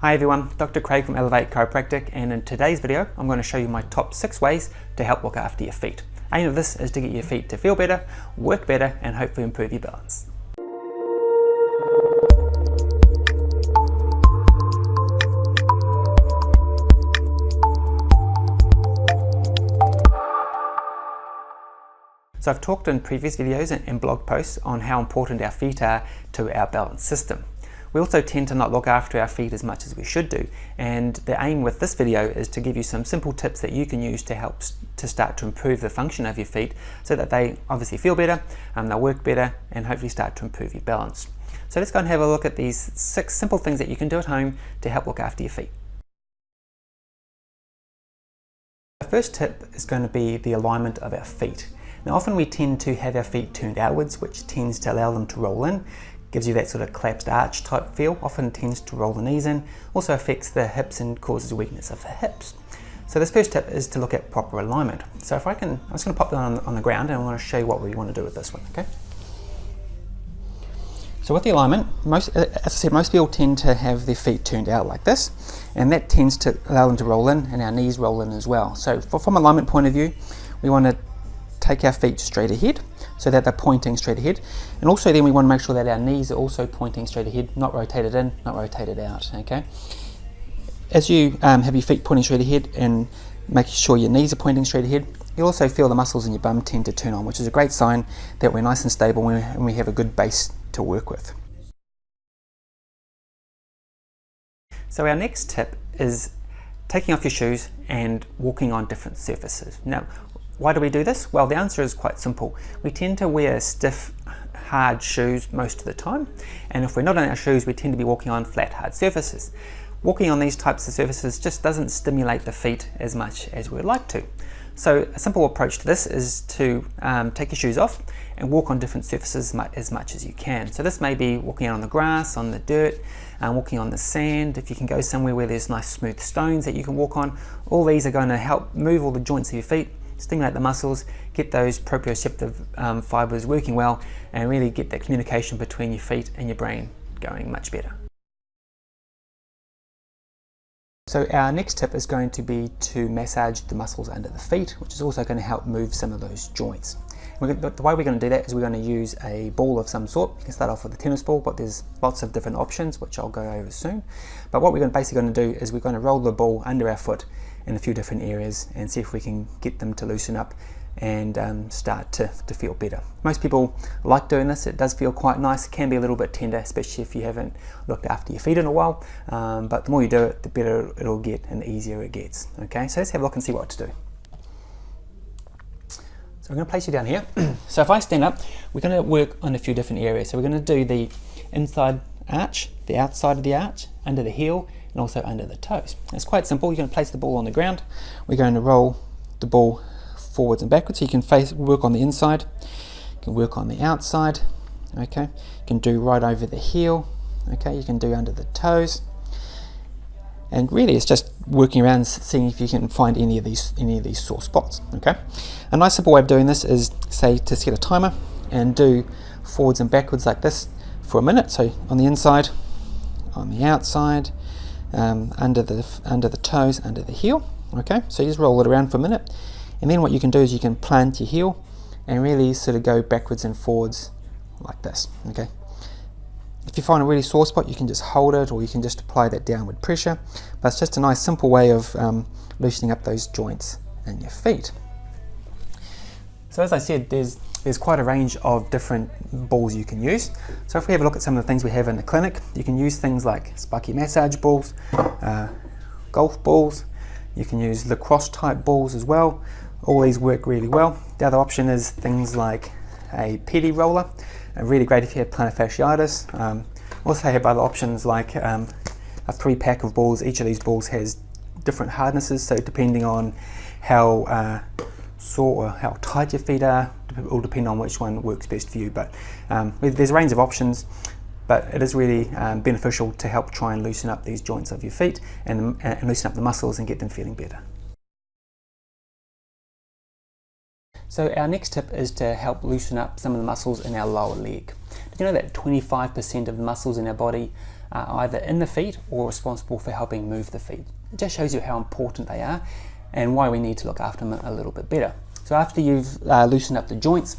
Hi everyone, Dr. Craig from Elevate Chiropractic, and in today's video I'm going to show you my top 6 ways to help look after your feet. Aim of this is to get your feet to feel better, work better, and hopefully improve your balance. So I've talked in previous videos and blog posts on how important our feet are to our balance system. We also tend to not look after our feet as much as we should do, and the aim with this video is to give you some simple tips that you can use to help to start to improve the function of your feet so that they obviously feel better, they'll work better, and hopefully start to improve your balance. So let's go and have a look at these 6 simple things that you can do at home to help look after your feet. The first tip is going to be the alignment of our feet. Now often we tend to have our feet turned outwards, which tends to allow them to roll in. Gives you that sort of collapsed arch type feel, often tends to roll the knees in, also affects the hips and causes weakness of the hips. So this first tip is to look at proper alignment. So if I'm just going to pop that on the ground and I want to show you what we want to do with this one, okay? So with the alignment, as I said, most people tend to have their feet turned out like this, and that tends to allow them to roll in and our knees roll in as well. So from an alignment point of view, we want to take our feet straight ahead so that they're pointing straight ahead, and also then we want to make sure that our knees are also pointing straight ahead, not rotated in, not rotated out. Okay, as you have your feet pointing straight ahead and making sure your knees are pointing straight ahead, you'll also feel the muscles in your bum tend to turn on, which is a great sign that we're nice and stable and we have a good base to work with. So our next tip is taking off your shoes and walking on different surfaces. Now, why do we do this? Well, the answer is quite simple. We tend to wear stiff, hard shoes most of the time, and if we're not in our shoes, we tend to be walking on flat, hard surfaces. Walking on these types of surfaces just doesn't stimulate the feet as much as we'd like to. So a simple approach to this is to take your shoes off and walk on different surfaces as much as you can. So this may be walking out on the grass, on the dirt, walking on the sand. If you can go somewhere where there's nice smooth stones that you can walk on, all these are going to help move all the joints of your feet, stimulate the muscles, get those proprioceptive fibers working well, and really get that communication between your feet and your brain going much better. So our next tip is going to be to massage the muscles under the feet, which is also going to help move some of those joints. The way we're going to do that is we're going to use a ball of some sort. You can start off with a tennis ball, but there's lots of different options, which I'll go over soon. But what we're basically going to do is we're going to roll the ball under our foot in a few different areas and see if we can get them to loosen up and start to feel better. Most people like doing this. It does feel quite nice. It can be a little bit tender, especially if you haven't looked after your feet in a while, but the more you do it, the better it'll get and the easier it gets. Okay, so let's have a look and see what to do. So I'm going to place you down here. So if I stand up, we're going to work on a few different areas. So we're going to do the inside arch, the outside of the arch, under the heel, and also under the toes. It's quite simple. You're going to place the ball on the ground. We're going to roll the ball forwards and backwards. So you can work on the inside, you can work on the outside, okay? You can do right over the heel, okay? You can do under the toes. And really it's just working around seeing if you can find any of these sore spots, okay? A nice simple way of doing this is, say, to set a timer and do forwards and backwards like this for a minute. So on the inside, on the outside, under the toes, under the heel, okay? So you just roll it around for a minute, and then what you can do is you can plant your heel and really sort of go backwards and forwards like this, okay? If you find a really sore spot, you can just hold it, or you can just apply that downward pressure. But it's just a nice simple way of loosening up those joints in your feet. So as I said, there's quite a range of different balls you can use. So if we have a look at some of the things we have in the clinic, you can use things like spiky massage balls, golf balls, you can use lacrosse type balls as well. All these work really well. The other option is things like a pedi roller, really great if you have plantar fasciitis. Also have other options like a 3-pack of balls. Each of these balls has different hardnesses, so depending on how sore or how tight your feet are, it will depend on which one works best for you. But there's a range of options, but it is really beneficial to help try and loosen up these joints of your feet and loosen up the muscles and get them feeling better. So our next tip is to help loosen up some of the muscles in our lower leg. Did you know that 25% of the muscles in our body are either in the feet or responsible for helping move the feet. It just shows you how important they are and why we need to look after them a little bit better. So after you've loosened up the joints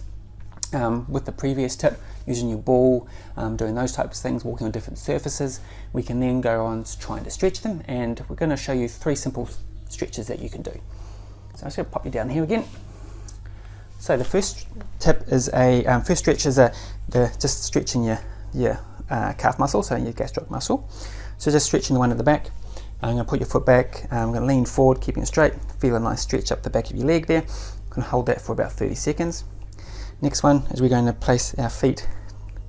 with the previous tip, using your ball, doing those types of things, walking on different surfaces, we can then go on trying to stretch them, and we're going to show you 3 simple stretches that you can do. So I'm just going to pop you down here again. So the first tip is first stretch is just stretching your calf muscle, so your gastroc muscle. So just stretching the one at the back. I'm going to put your foot back, I'm going to lean forward, keeping it straight, feel a nice stretch up the back of your leg there. I'm going to hold that for about 30 seconds. Next one is we're going to place our feet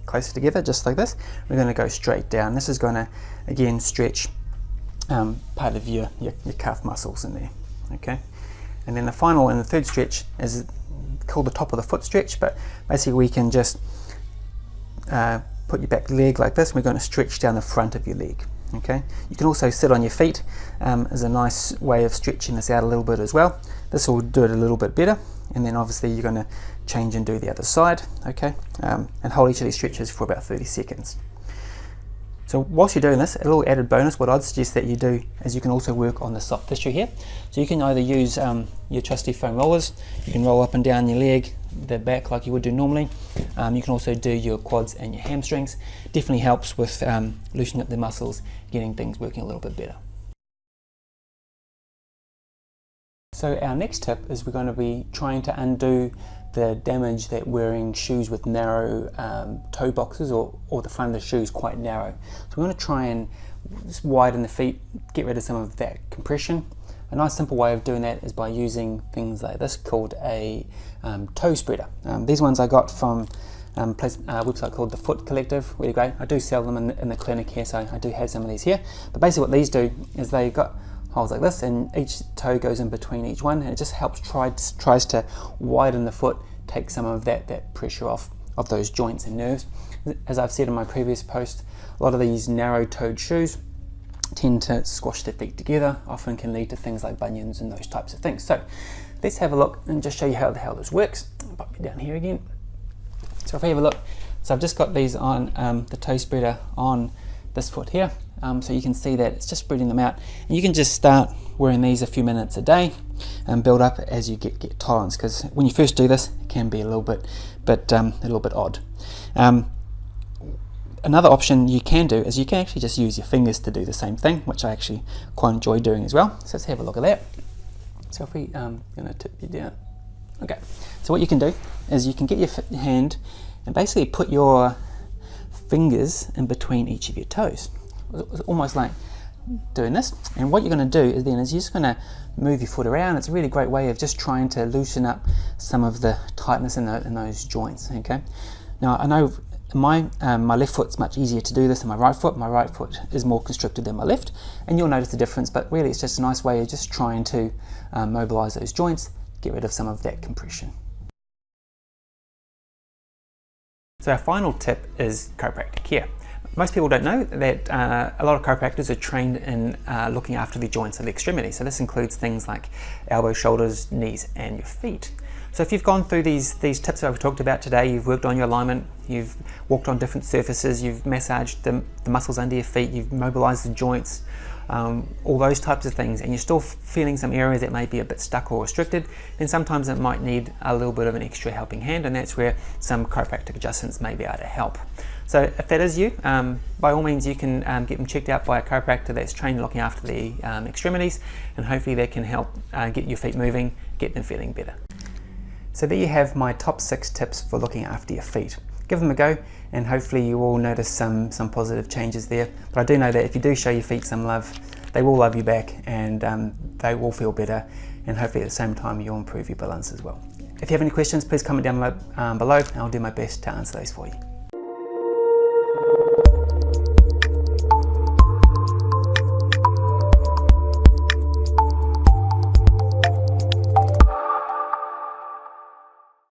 closer together, just like this. We're going to go straight down. This is going to, again, stretch part of your calf muscles in there, okay? And then the final and the third stretch is called the top of the foot stretch, but basically we can just put your back leg like this, and we're going to stretch down the front of your leg. Okay, you can also sit on your feet as a nice way of stretching this out a little bit as well. This will do it a little bit better, and then obviously you're going to change and do the other side, okay, and hold each of these stretches for about 30 seconds. So whilst you're doing this, a little added bonus, what I'd suggest that you do is you can also work on the soft tissue here. So you can either use your trusty foam rollers, you can roll up and down your leg, the back like you would do normally. You can also do your quads and your hamstrings. Definitely helps with loosening up the muscles, getting things working a little bit better. So our next tip is we're going to be trying to undo the damage that wearing shoes with narrow toe boxes or the front of the shoes quite narrow. So we're going to try and just widen the feet, get rid of some of that compression. A nice simple way of doing that is by using things like this called a toe spreader. These ones I got from a website called The Foot Collective, really great. I do sell them in the clinic here, so I do have some of these here. But basically what these do is they've got holes like this, and each toe goes in between each one, and it just helps tries to widen the foot, take some of that pressure off of those joints and nerves. As I've said in my previous post, a lot of these narrow-toed shoes tend to squash the feet together, often can lead to things like bunions and those types of things. So let's have a look and just show you how the hell this works. I'll pop you down here again. So if we have a look, so I've just got these on the toe spreader on this foot here. So you can see that it's just spreading them out, and you can just start wearing these a few minutes a day and build up as you get tolerance, because when you first do this it can be a little bit odd. Another option you can do is you can actually just use your fingers to do the same thing, which I actually quite enjoy doing as well. So let's have a look at that. So if we going to tip you down, okay, so what you can do is you can get your hand and basically put your fingers in between each of your toes. It's almost like doing this, and what you're going to do is you're just going to move your foot around. It's a really great way of just trying to loosen up some of the tightness in those joints. Okay, now I know my left foot's much easier to do this than my right foot. My right foot is more constricted than my left, and you'll notice the difference, but really it's just a nice way of just trying to mobilize those joints, get rid of some of that compression. So our final tip is chiropractic care. Most people don't know that a lot of chiropractors are trained in looking after the joints of the extremities. So this includes things like elbows, shoulders, knees, and your feet. So if you've gone through these tips that we've talked about today, you've worked on your alignment, you've walked on different surfaces, you've massaged the muscles under your feet, you've mobilized the joints, all those types of things, and you're still feeling some areas that may be a bit stuck or restricted, then sometimes it might need a little bit of an extra helping hand, and that's where some chiropractic adjustments may be able to help. So if that is you, by all means you can get them checked out by a chiropractor that's trained looking after the extremities, and hopefully they can help get your feet moving, get them feeling better. So there you have my top 6 tips for looking after your feet. Give them a go, and hopefully you will notice some positive changes there. But I do know that if you do show your feet some love, they will love you back, and they will feel better, and hopefully at the same time you'll improve your balance as well. If you have any questions, please comment down below, and I'll do my best to answer those for you.